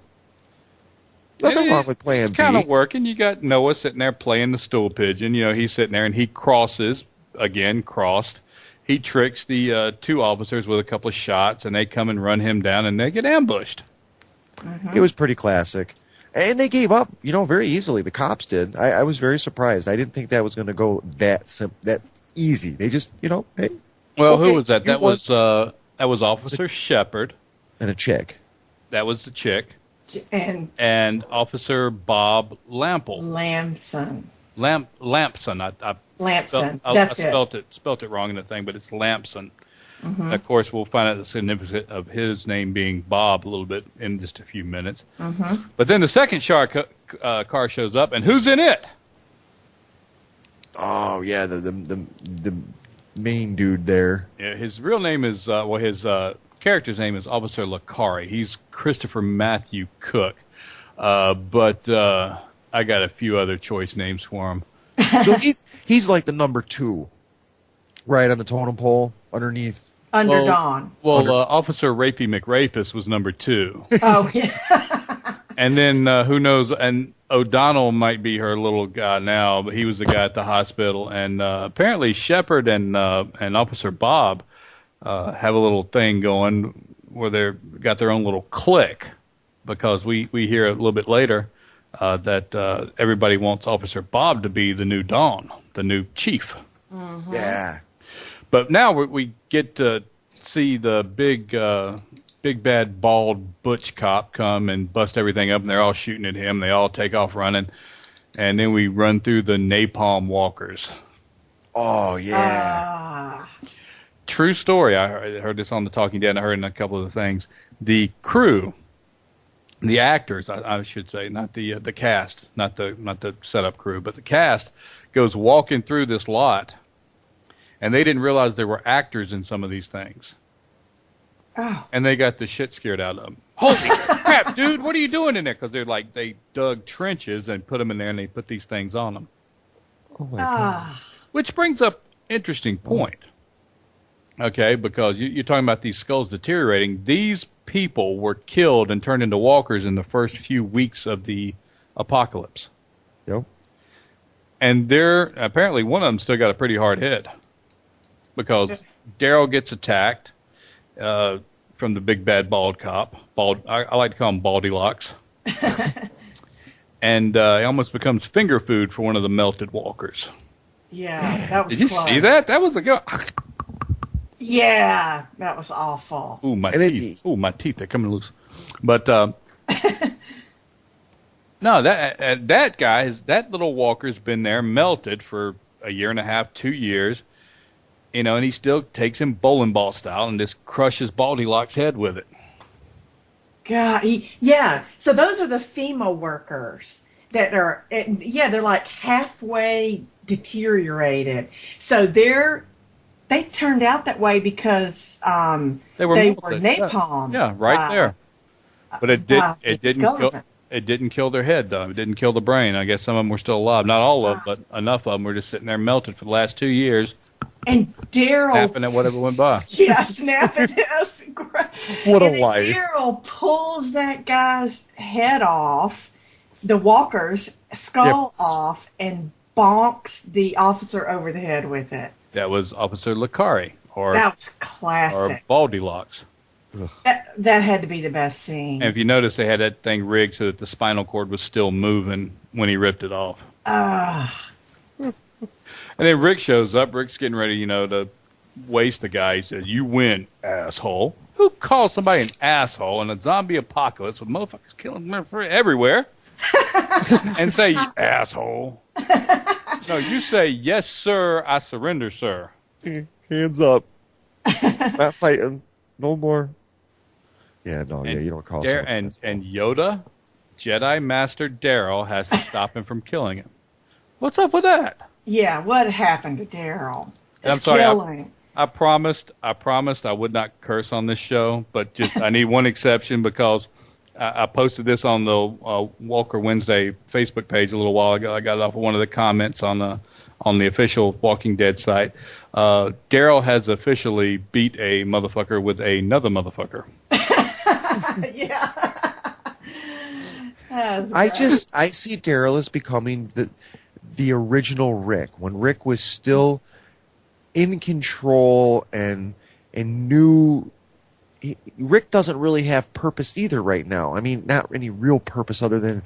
Nothing wrong with plan B. It's kind of working. You got Noah sitting there playing the stool pigeon. He's sitting there and he crosses, again, crossed. He tricks the 2 officers with a couple of shots and they come and run him down and they get ambushed. It was pretty classic. And they gave up, very easily. The cops did. I was very surprised. I didn't think that was going to go that easy. They just, hey. Well, okay, who was that? That was Officer Shepard. And a chick. That was the chick. And Officer Bob Lample. Lampson. Lampson. Lampson. I spelt it wrong in the thing, but it's Lampson. Mm-hmm. Of course, we'll find out the significance of his name being Bob a little bit in just a few minutes. Mm-hmm. But then the second car shows up, and who's in it? Oh yeah, the main dude there. Yeah, his real name is his character's name is Officer Locke. He's Christopher Matthew Cook, but I got a few other choice names for him. So he's like the number 2, right on the totem pole underneath. Under Dawn. Well, Officer Rapey McRapist was number 2. Oh, yeah. And then who knows? And O'Donnell might be her little guy now, but he was the guy at the hospital. And apparently Shepard and Officer Bob have a little thing going where they've got their own little clique, because we hear a little bit later that everybody wants Officer Bob to be the new Dawn, the new chief. Mm-hmm. Yeah. But now we get to see the big bad bald butch cop come and bust everything up, and they're all shooting at him. They all take off running, and then we run through the napalm walkers. Oh yeah. True story. I heard this on the Talking Dead, and I heard in a couple of the things. The crew, the actors, I should say, not the cast, not the setup crew, but the cast goes walking through this lot. And they didn't realize there were actors in some of these things. Oh. And they got the shit scared out of them. Holy crap, dude, what are you doing in there? Because they dug trenches and put them in there, and they put these things on them. Oh, my God. Which brings up interesting point. Okay, because you're talking about these skulls deteriorating. These people were killed and turned into walkers in the first few weeks of the apocalypse. Yep. And apparently one of them still got a pretty hard hit. Because Daryl gets attacked from the big bad bald cop. I like to call him Baldy Locks. And he almost becomes finger food for one of the melted walkers. Yeah, that was Did you see that? That was a go. Yeah, that was awful. Ooh, my teeth. Ooh, my teeth. They're coming loose. But no, that guy, that little walker's been there melted for a year and a half, 2 years. And he still takes him bowling ball style and just crushes Baldy Lock's head with it. God, yeah. So those are the FEMA workers that are, they're like halfway deteriorated. So they turned out that way because they were napalm. Yeah, right there. But it didn't kill their head though. It didn't kill the brain. I guess some of them were still alive. Not all of them, but enough of them were just sitting there melted for the last 2 years. And Daryl snapping at whatever went by. Yeah, snapping at us. What a and life. Daryl pulls that guy's head off, the walker's skull off, and bonks the officer over the head with it. That was Officer Licari, that was classic. Or Baldy Locks. That had to be the best scene. And if you notice, they had that thing rigged so that the spinal cord was still moving when he ripped it off. And then Rick shows up. Rick's getting ready, to waste the guy. He says, "You win, asshole." Who calls somebody an asshole in a zombie apocalypse with motherfuckers killing them everywhere? And say, "You asshole." No, you say, "Yes, sir, I surrender, sir." Hands up. Not fighting. No more. Yeah, no, you don't call someone. And Yoda, Jedi Master Daryl, has to stop him from killing him. What's up with that? Yeah, what happened to Daryl? I'm sorry. I promised I would not curse on this show, but just I need one exception because I posted this on the Walker Wednesday Facebook page a little while ago. I got it off of one of the comments on the official Walking Dead site. Daryl has officially beat a motherfucker with another motherfucker. Yeah. I see Daryl as becoming the original Rick, when Rick was still in control and knew. Rick doesn't really have purpose either right now. I mean, not any real purpose other than,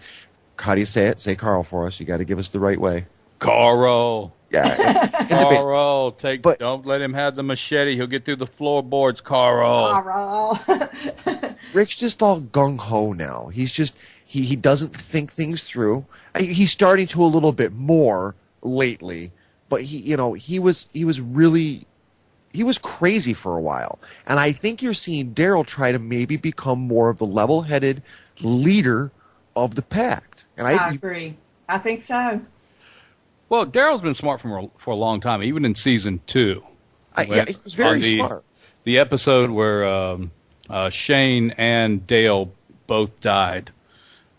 how do you say it? Say Carl for us. You got to give us the right way. Carl. Yeah. Carl, don't let him have the machete. He'll get through the floorboards, Carl. Rick's just all gung-ho now. He's just, he doesn't think things through. He's starting to a little bit more lately, but he was crazy for a while. And I think you're seeing Daryl try to maybe become more of the level-headed leader of the pact. And I agree. I think so. Well, Daryl's been smart for a long time, even in season 2. He was very smart. The episode where Shane and Dale both died,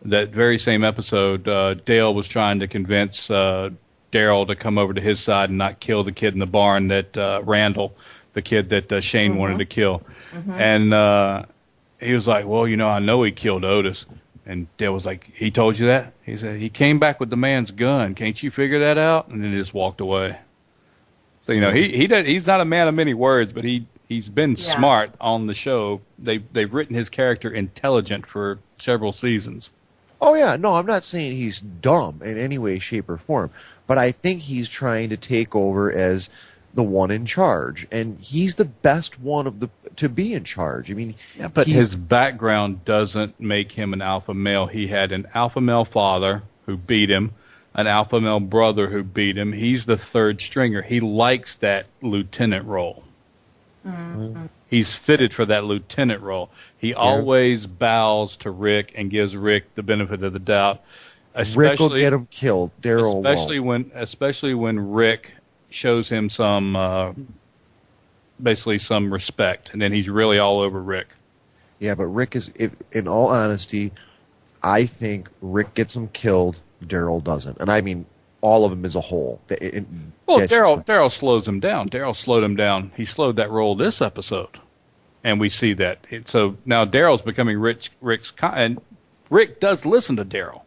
that very same episode, Dale was trying to convince Daryl to come over to his side and not kill the kid in the barn, that Randall, the kid that Shane wanted to kill. And he was like, "Well, I know he killed Otis." And Dale was like, "He told you that?" He said, "He came back with the man's gun. Can't you figure that out?" And then he just walked away. So, he's not a man of many words, but he's been smart on the show. They've written his character intelligent for several seasons. Oh, yeah. No, I'm not saying he's dumb in any way, shape, or form. But I think he's trying to take over as the one in charge. And he's the best one to be in charge. I mean, but his background doesn't make him an alpha male. He had an alpha male father who beat him, an alpha male brother who beat him. He's the third stringer. He likes that lieutenant role. Mm-hmm. He's fitted for that lieutenant role. He always bows to Rick and gives Rick the benefit of the doubt. Rick will get him killed. Daryl won't. Especially when Rick shows him some respect, and then he's really all over Rick. Yeah, but Rick is, in all honesty, I think Rick gets him killed, Daryl doesn't. And I mean all of them as a whole. Daryl slows him down. Daryl slowed him down. He slowed that roll this episode, and we see that. So now Daryl's becoming Rick's, and Rick does listen to Daryl.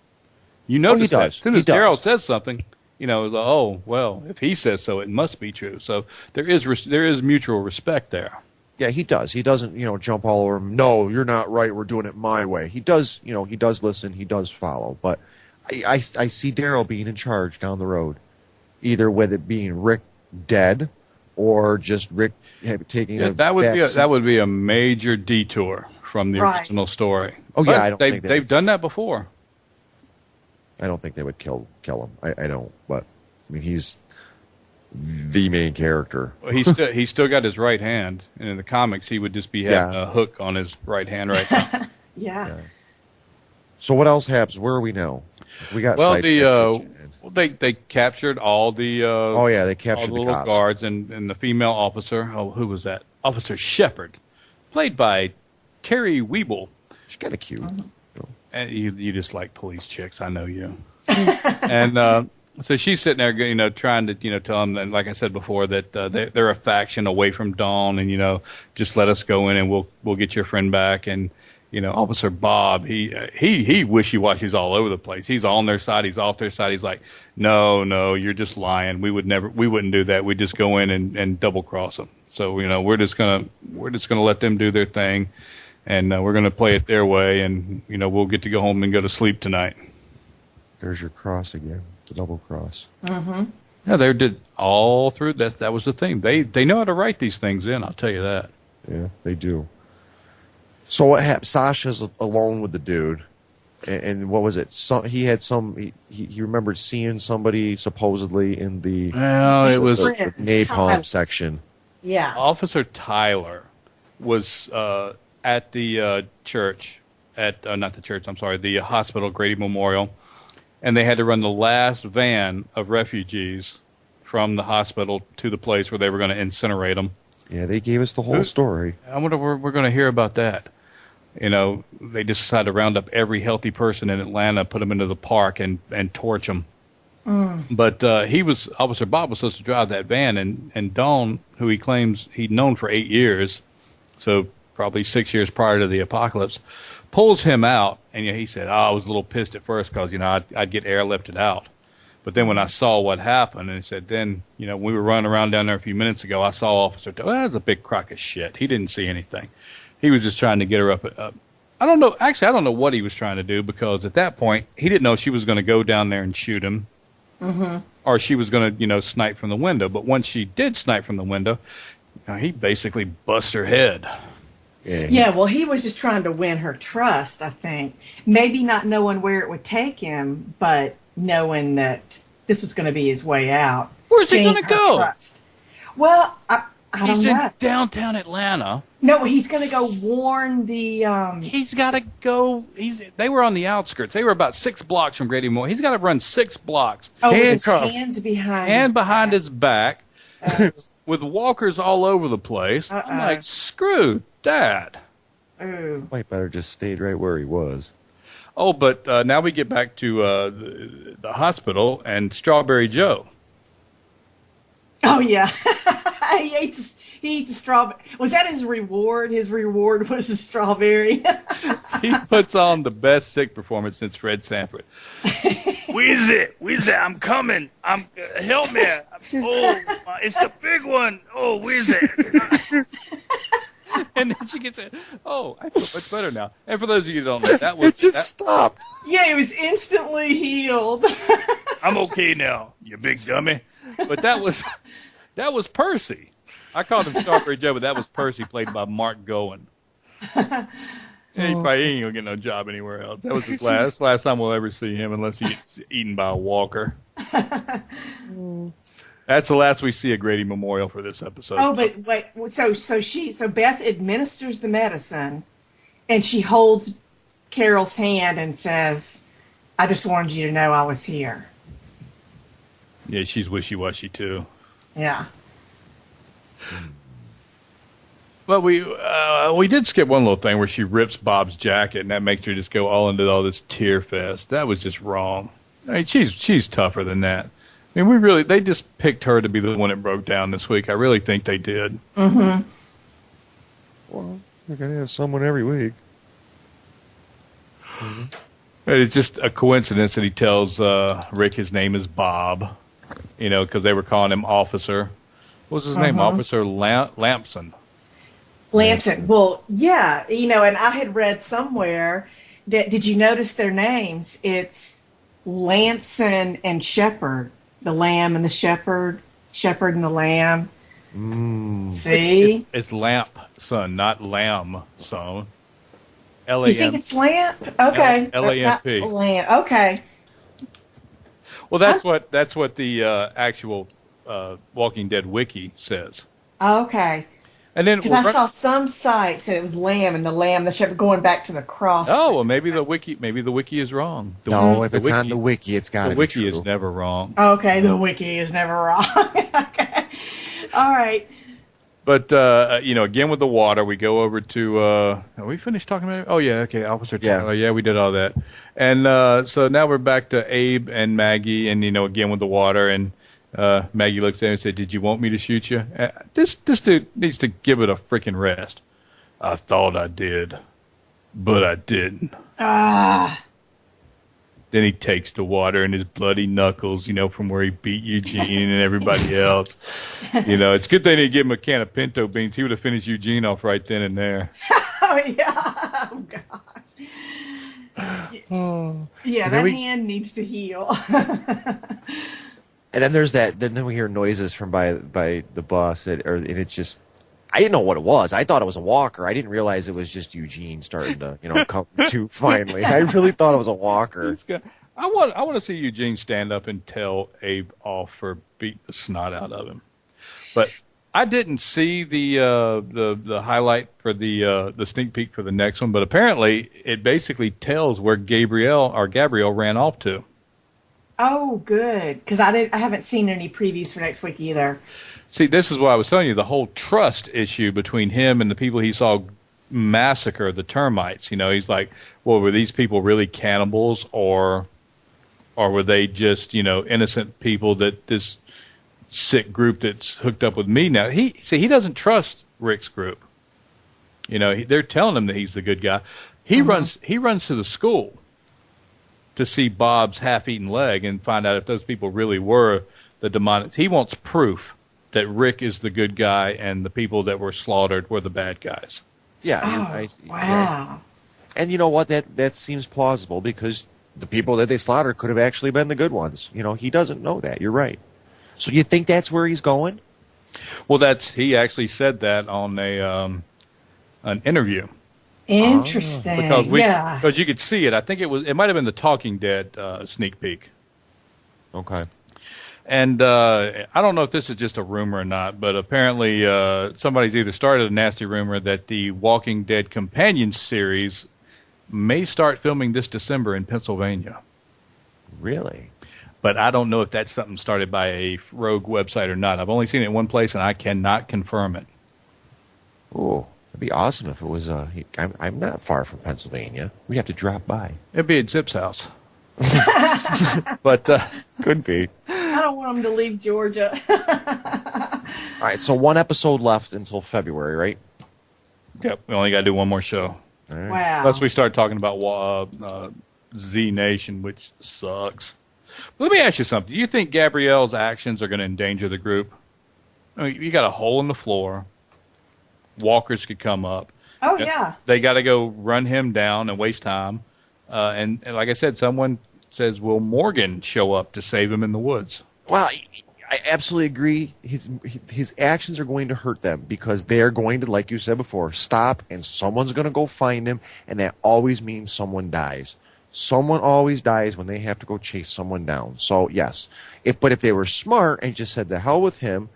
You notice that. As soon as Daryl says something, if he says so, it must be true. So there is mutual respect there. Yeah, he does. He doesn't, jump all over him. No, you're not right. We're doing it my way. He does, he does listen. He does follow. But I see Daryl being in charge down the road, either with it being Rick dead or just Rick taking that would be a major detour from the original story. Oh, yeah, I don't think they've done that before. I don't think they would kill him. I don't. But I mean, he's the main character. Well, he's still got his right hand, and in the comics, he would just be having a hook on his right hand right now. Yeah. So what else happens? Where are we now? We got they captured all the they captured all the little cops. guards and the female officer. Oh, who was that? Officer Shepard, played by Terry Weeble. She's kind of cute. And you just like police chicks, I know you. And So she's sitting there, trying to, tell them, and like I said before, that they're a faction away from Dawn, and just let us go in, and we'll get your friend back. And Officer Bob, he wishy-washy's all over the place. He's on their side, he's off their side. He's like, no, you're just lying. We wouldn't do that. We'd just go in and double cross them. So we're just gonna let them do their thing, and we're gonna play it their way, and we'll get to go home and go to sleep tonight. There's your cross again. The double cross. Mm-hmm. Yeah, they did all through that. That was the thing. They know how to write these things in. I'll tell you that. Yeah, they do. So what happened? Sasha's alone with the dude, and what was it? He had he remembered seeing somebody supposedly in the it was the napalm section. Yeah. Officer Tyler was at the church not the church. I'm sorry, the hospital, Grady Memorial. And they had to run the last van of refugees from the hospital to the place where they were going to incinerate them. Yeah, they gave us the whole story. I wonder if we're going to hear about that. They just decided to round up every healthy person in Atlanta, put them into the park, and torch them. But Officer Bob was supposed to drive that van, and Dawn, who he claims he'd known for 8 years, so probably 6 years prior to the apocalypse, pulls him out, and he said, I was a little pissed at first because, I'd get airlifted out. But then when I saw what happened, and he said, then, we were running around down there a few minutes ago, I saw Officer Tyler. That was a big crock of shit. He didn't see anything. He was just trying to get her up. I don't know. Actually, I don't know what he was trying to do, because at that point, he didn't know she was going to go down there and shoot him. Mm-hmm. Or she was going to, snipe from the window. But once she did snipe from the window, he basically bust her head. Yeah, well, he was just trying to win her trust, I think. Maybe not knowing where it would take him, but knowing that this was going to be his way out. Where's he going to go? Trust. Well, I don't know. He's in downtown Atlanta. No, he's going to go warn the... He's got to go... They were on the outskirts. They were about 6 blocks from Grady Moore. He's got to run 6 blocks. Oh, with his hands behind his back. With walkers all over the place. I'm like, screw that. Ooh. Might better just stayed right where he was. Oh, but now we get back to the hospital and Strawberry Joe. Oh, yeah. he ate the strawberry. Was that his reward? His reward was the strawberry. He puts on the best sick performance since Fred Sanford. Where's I'm coming. Help me. Oh, it's the big one. Oh, where's it? And then she gets it. Oh, I feel much better now. And for those of you who don't know, that was... It just stopped. Yeah, it was instantly healed. I'm okay now, you big dummy. But that was Percy. I called him Strawberry Joe, but that was Percy, played by Mark Gowan. He probably ain't gonna get no job anywhere else. That was his last time we'll ever see him, unless he gets eaten by a walker. That's the last we see of Grady Memorial for this episode. Oh, but wait. So Beth administers the medicine, and she holds Carol's hand and says, "I just wanted you to know I was here." Yeah, she's wishy-washy too. Yeah. But we did skip one little thing where she rips Bob's jacket, and that makes her just go all into all this tear fest. That was just wrong. I mean, she's tougher than that. I mean, they just picked her to be the one that broke down this week. I really think they did. Mm-hmm. Well, you're gonna have someone every week. Mm-hmm. It's just a coincidence that he tells Rick his name is Bob, because they were calling him Officer. What was his name? Officer Lampson. Lampson. Well, yeah, and I had read somewhere that, did you notice their names? It's Lampson and Shepherd. The lamb and the shepherd. Shepherd and the lamb. See? It's Lampson, not Lamson. You think it's Lamp? Okay. L-A-M-P. Lamp. Okay. Well, that's what the actual Walking Dead wiki says. Okay. And then because I saw some sites and it was lamb and the shepherd going back to the cross. Oh, well, maybe the wiki is wrong. If it's on the wiki, it's got to be true. The wiki is never wrong. Okay, the wiki is never wrong. Okay. All right. But, again with the water, we go over to, are we finished talking about it? Oh, yeah, okay, Officer Tyler. Yeah, we did all that. And so now we're back to Abe and Maggie, and, again with the water, and Maggie looks at him and said, "Did you want me to shoot you?" This dude needs to give it a freaking rest. I thought I did, but I didn't. Then he takes the water in his bloody knuckles, from where he beat Eugene and everybody else. It's a good thing they give him a can of pinto beans. He would have finished Eugene off right then and there. Oh, yeah. Oh, God. Yeah, that hand needs to heal. And then there's that. Then we hear noises from by the bus, and it's just. I didn't know what it was. I thought it was a walker. I didn't realize it was just Eugene starting to, come to finally. I really thought it was a walker. I want to see Eugene stand up and tell Abe off for beating the snot out of him. But I didn't see the highlight for the sneak peek for the next one. But apparently, it basically tells where Gabrielle ran off to. Oh, good. Because I haven't seen any previews for next week either. See, this is what I was telling you, the whole trust issue between him and the people he saw massacre the termites. He's like, well, were these people really cannibals or were they just, innocent people that this sick group that's hooked up with me now? He doesn't trust Rick's group. They're telling him that he's the good guy. He runs to the school to see Bob's half-eaten leg and find out if those people really were the demonics. He wants proof that Rick is the good guy and the people that were slaughtered were the bad guys. Yeah. Wow. And you know what? That seems plausible because the people that they slaughtered could have actually been the good ones. He doesn't know that. You're right. So you think that's where he's going? Well, he actually said that on an interview. Interesting. Because you could see it. I think it might have been the Talking Dead sneak peek. Okay. And I don't know if this is just a rumor or not, but apparently somebody's either started a nasty rumor that the Walking Dead Companion series may start filming this December in Pennsylvania. Really? But I don't know if that's something started by a rogue website or not. I've only seen it in one place, and I cannot confirm it. Oh, it'd be awesome if it was. I'm not far from Pennsylvania. We'd have to drop by. It'd be at Zip's house. But could be. I don't want them to leave Georgia. All right, so one episode left until February, right? Yep, we only got to do one more show. Right. Wow. Unless we start talking about Z Nation, which sucks. But let me ask you something. Do you think Gabrielle's actions are going to endanger the group? I mean, you got a hole in the floor. Walkers could come up. Oh, yeah. They got to go run him down and waste time. And like I said, someone says, will Morgan show up to save him in the woods? Well, I absolutely agree. His actions are going to hurt them because they are going to, like you said before, stop and someone's going to go find him, and that always means someone dies. Someone always dies when they have to go chase someone down. So, yes. But if they were smart and just said the hell with him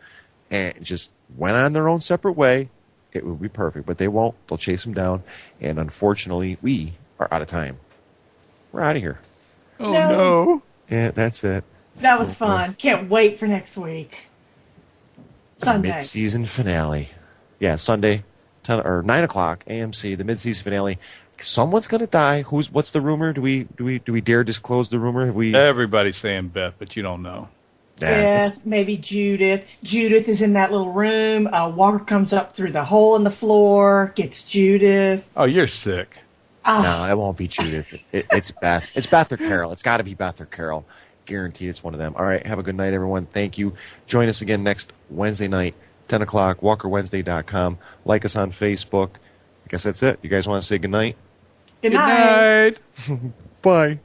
and just went on their own separate way, it would be perfect. But they won't. They'll chase him down. And unfortunately, we are out of time. We're out of here. Oh, no. Yeah, that's it. That was fun. Can't wait for next week. Sunday. Mid-season finale. Yeah, Sunday, 9 o'clock, AMC, the mid-season finale. Someone's going to die. What's the rumor? Do we dare disclose the rumor? Everybody's saying Beth, but you don't know. Yes, maybe Judith. Judith is in that little room. Walker comes up through the hole in the floor, gets Judith. Oh, you're sick. No, it won't be Judith. It's Beth. It's Beth or Carol. It's got to be Beth or Carol. Guaranteed it's one of them. All right, have a good night, everyone. Thank you. Join us again next Wednesday night, 10 o'clock, walkerwednesday.com. Like us on Facebook. I guess that's it. You guys want to say good night? Good night. Bye.